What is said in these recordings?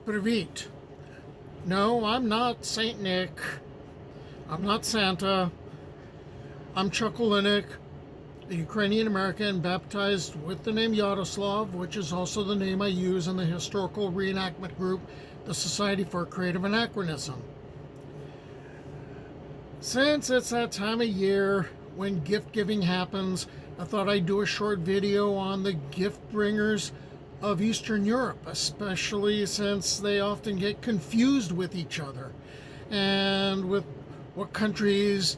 Привіт. No, I'm not Saint Nick. I'm not Santa. I'm Chuckleinik, the Ukrainian-American baptized with the name Yaroslav, which is also the name I use in the historical reenactment group, the Society for Creative Anachronism. Since it's that time of year when gift giving happens, I thought I'd do a short video on the gift bringers of Eastern Europe, especially since they often get confused with each other and with what countries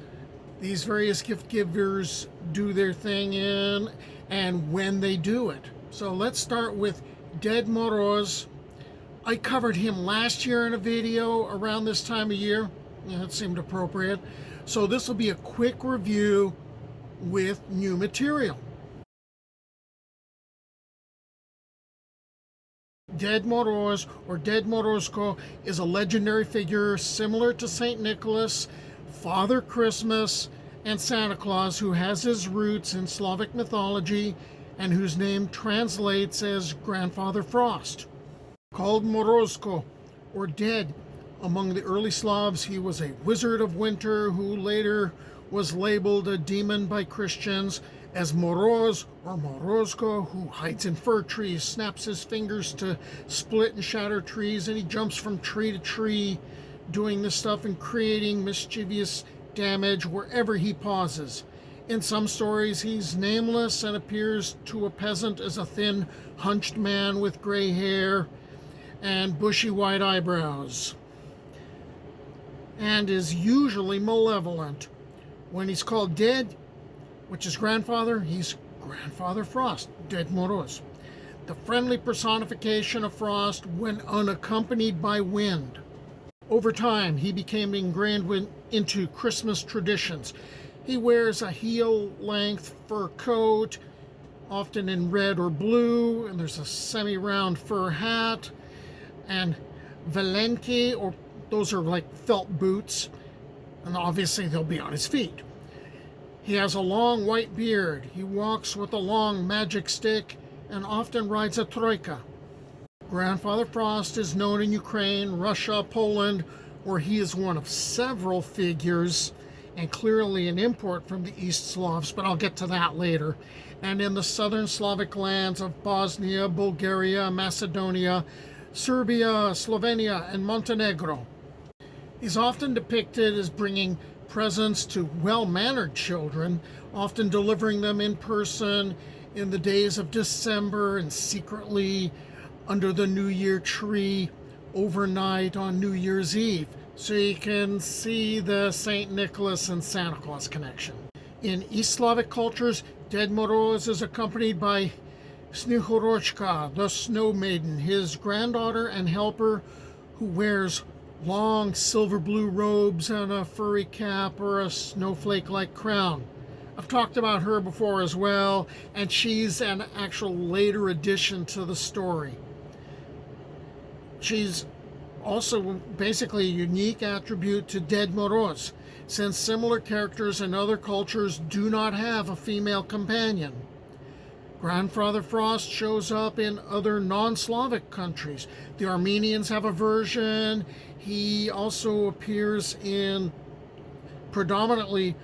these various gift givers do their thing in and when they do it. So let's start with Ded Moroz. I covered him last year in a video around this time of year. Yeah, it seemed appropriate. So this will be a quick review with new material. Ded Moroz, or Ded Morozko, is a legendary figure similar to St. Nicholas, Father Christmas, and Santa Claus, who has his roots in Slavic mythology and whose name translates as Grandfather Frost. Called Morozko, or Dead, among the early Slavs, he was a wizard of winter who later was labeled a demon by Christians as Moroz or Morozko, who hides in fir trees, snaps his fingers to split and shatter trees, and he jumps from tree to tree doing this stuff and creating mischievous damage wherever he pauses. In some stories, he's nameless and appears to a peasant as a thin, hunched man with gray hair and bushy white eyebrows, and is usually malevolent. When he's called Dead, which is grandfather, he's Grandfather Frost, Ded Moroz, the friendly personification of frost when unaccompanied by wind. Over time, he became ingrained into Christmas traditions. He wears a heel-length fur coat, often in red or blue, and there's a semi-round fur hat, and valenki, or those are like felt boots, and obviously they'll be on his feet. He has a long white beard. He walks with a long magic stick and often rides a troika. Grandfather Frost is known in Ukraine, Russia, Poland, where he is one of several figures and clearly an import from the East Slavs, but I'll get to that later. And in the southern Slavic lands of Bosnia, Bulgaria, Macedonia, Serbia, Slovenia, and Montenegro. He's often depicted as bringing presents to well-mannered children, often delivering them in person in the days of December and secretly under the New Year tree overnight on New Year's Eve. So you can see the St. Nicholas and Santa Claus connection. In East Slavic cultures, Ded Moroz is accompanied by Snihorochka, the snow maiden, his granddaughter and helper, who wears long silver blue robes and a furry cap or a snowflake-like crown. I've talked about her before as well, and she's an actual later addition to the story. She's also basically a unique attribute to Ded Moroz, since similar characters in other cultures do not have a female companion. Grandfather Frost shows up in other non-Slavic countries. The Armenians have a version. He also appears in predominantly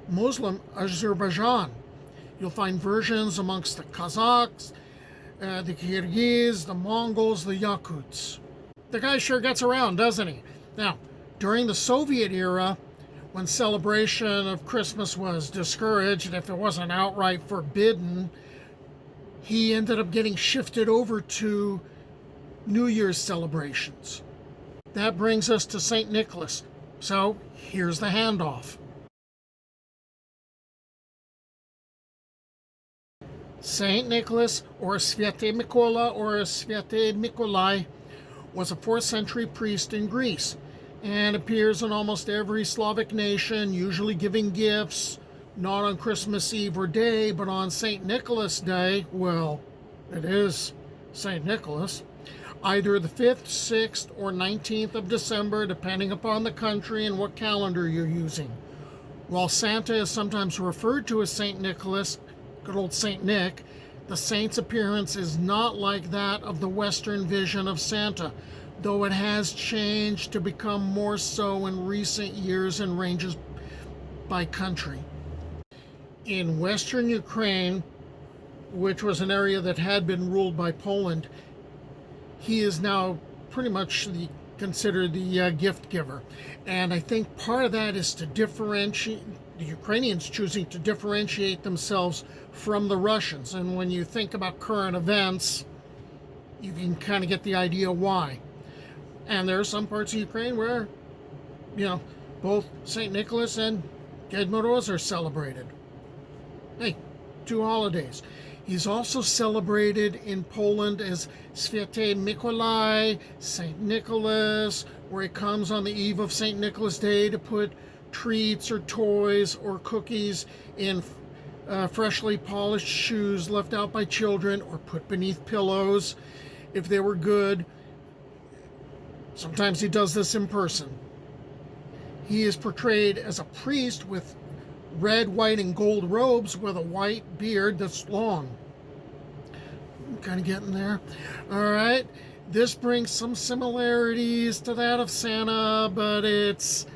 Muslim Azerbaijan. You'll find versions amongst the Kazakhs, the Kyrgyz, the Mongols, the Yakuts. The guy sure gets around, doesn't he? Now, during the Soviet era, when celebration of Christmas was discouraged, if it wasn't outright forbidden, he ended up getting shifted over to New Year's celebrations. That brings us to St. Nicholas. So here's the handoff. St. Nicholas, or Svete Mikola, or Svete Mikolai, was a 4th century priest in Greece and appears in almost every Slavic nation, usually giving gifts, not on Christmas Eve or Day, but on St. Nicholas Day. Well, it is St. Nicholas. Either the 5th, 6th, or 19th of December, depending upon the country and what calendar you're using. While Santa is sometimes referred to as St. Nicholas, good old St. Nick, the saint's appearance is not like that of the Western vision of Santa, though it has changed to become more so in recent years and ranges by country. In western Ukraine, which was an area that had been ruled by Poland, he is now pretty much considered the gift giver. And I think part of that is to differentiate, the Ukrainians choosing to differentiate themselves from the Russians. And when you think about current events, you can kind of get the idea why. And there are some parts of Ukraine where, both St. Nicholas and Ded Moroz are celebrated. Hey, two holidays. He's also celebrated in Poland as Święty Mikołaj, St. Nicholas, where he comes on the eve of St. Nicholas Day to put treats or toys or cookies in freshly polished shoes left out by children or put beneath pillows if they were good. Sometimes he does this in person. He is portrayed as a priest with red, white, and gold robes with a white beard that's long. I'm kind of getting there. All right. This brings some similarities to that of Santa, but it's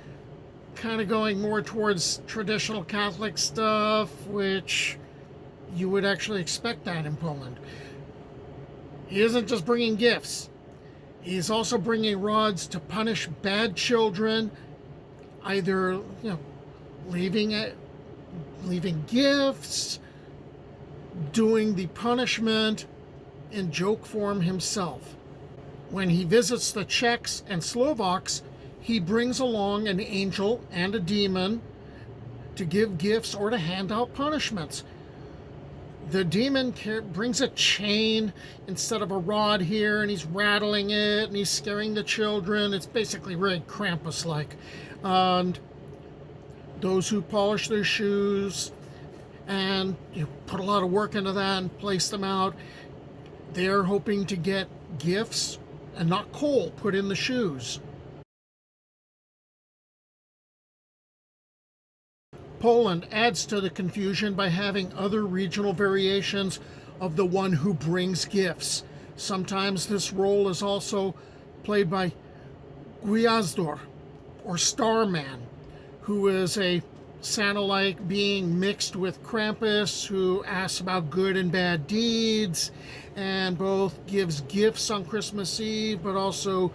kind of going more towards traditional Catholic stuff, which you would actually expect that in Poland. He isn't just bringing gifts. He's also bringing rods to punish bad children, either, leaving gifts, doing the punishment in joke form himself. When he visits the Czechs and Slovaks, he brings along an angel and a demon to give gifts or to hand out punishments. The demon brings a chain instead of a rod here, and he's rattling it, and he's scaring the children. It's basically very Krampus-like. And those who polish their shoes and put a lot of work into that and place them out, they're hoping to get gifts and not coal put in the shoes. Poland adds to the confusion by having other regional variations of the one who brings gifts. Sometimes this role is also played by Gwiazdor, or Starman, who is a Santa-like being mixed with Krampus, who asks about good and bad deeds, and both gives gifts on Christmas Eve, but also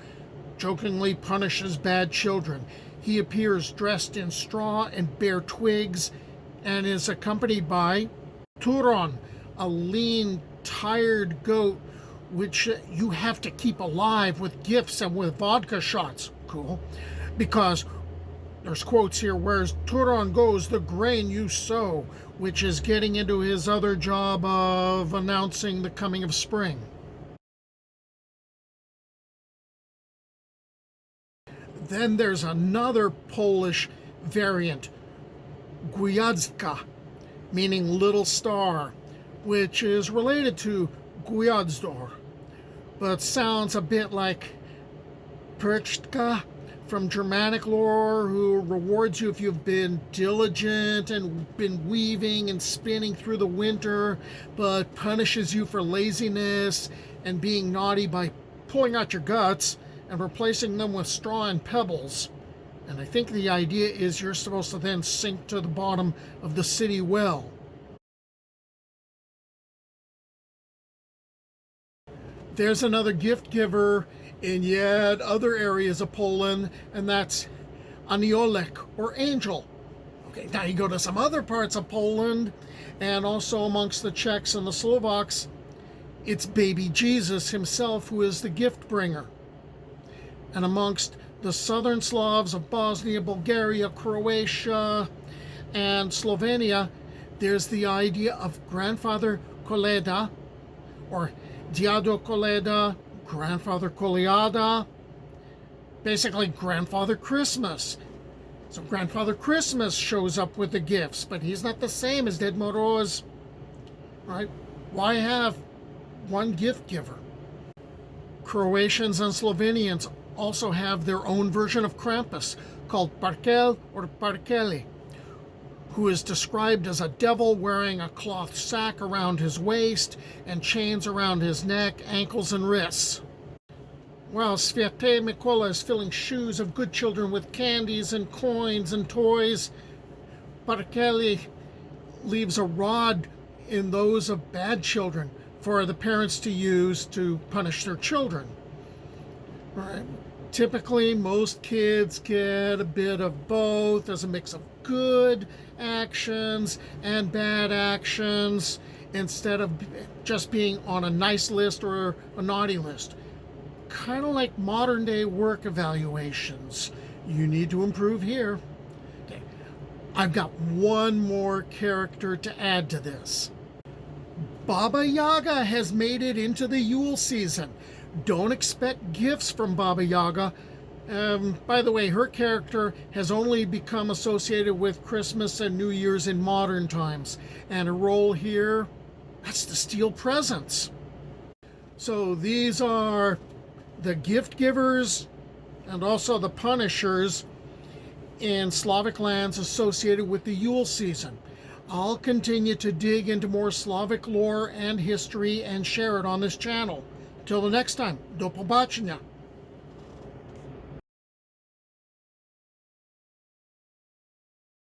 jokingly punishes bad children. He appears dressed in straw and bare twigs, and is accompanied by Turon, a lean, tired goat, which you have to keep alive with gifts and with vodka shots. Cool. Because there's quotes here, where Turon goes, the grain you sow, which is getting into his other job of announcing the coming of spring. Then there's another Polish variant, Gwiazdka, meaning little star, which is related to Gwiazdor, but sounds a bit like Perchtka from Germanic lore, who rewards you if you've been diligent and been weaving and spinning through the winter, but punishes you for laziness and being naughty by pulling out your guts and replacing them with straw and pebbles. And I think the idea is you're supposed to then sink to the bottom of the city well. There's another gift giver in yet other areas of Poland, and that's Aniolek, or angel. Okay, now you go to some other parts of Poland, and also amongst the Czechs and the Slovaks, it's baby Jesus himself who is the gift bringer. And amongst the southern Slavs of Bosnia, Bulgaria, Croatia, and Slovenia, there's the idea of grandfather Koleda, or Diado Koleda, grandfather Kolyada, basically grandfather Christmas. So grandfather Christmas shows up with the gifts, but he's not the same as Ded Moroz, right? Why have one gift giver? Croatians and Slovenians also have their own version of Krampus, called Parkel or Parkeli, who is described as a devil wearing a cloth sack around his waist and chains around his neck, ankles, and wrists. While Sviate Mikola is filling shoes of good children with candies and coins and toys, Barkeli leaves a rod in those of bad children for the parents to use to punish their children. Right? Typically, most kids get a bit of both. There's a mix of good actions and bad actions instead of just being on a nice list or a naughty list. Kind of like modern day work evaluations. You need to improve here. Okay. I've got one more character to add to this. Baba Yaga has made it into the Yule season. Don't expect gifts from Baba Yaga. By the way, her character has only become associated with Christmas and New Year's in modern times. And her role here, that's to steal presents. So these are the gift givers and also the punishers in Slavic lands associated with the Yule season. I'll continue to dig into more Slavic lore and history and share it on this channel. Till the next time, do pobачення.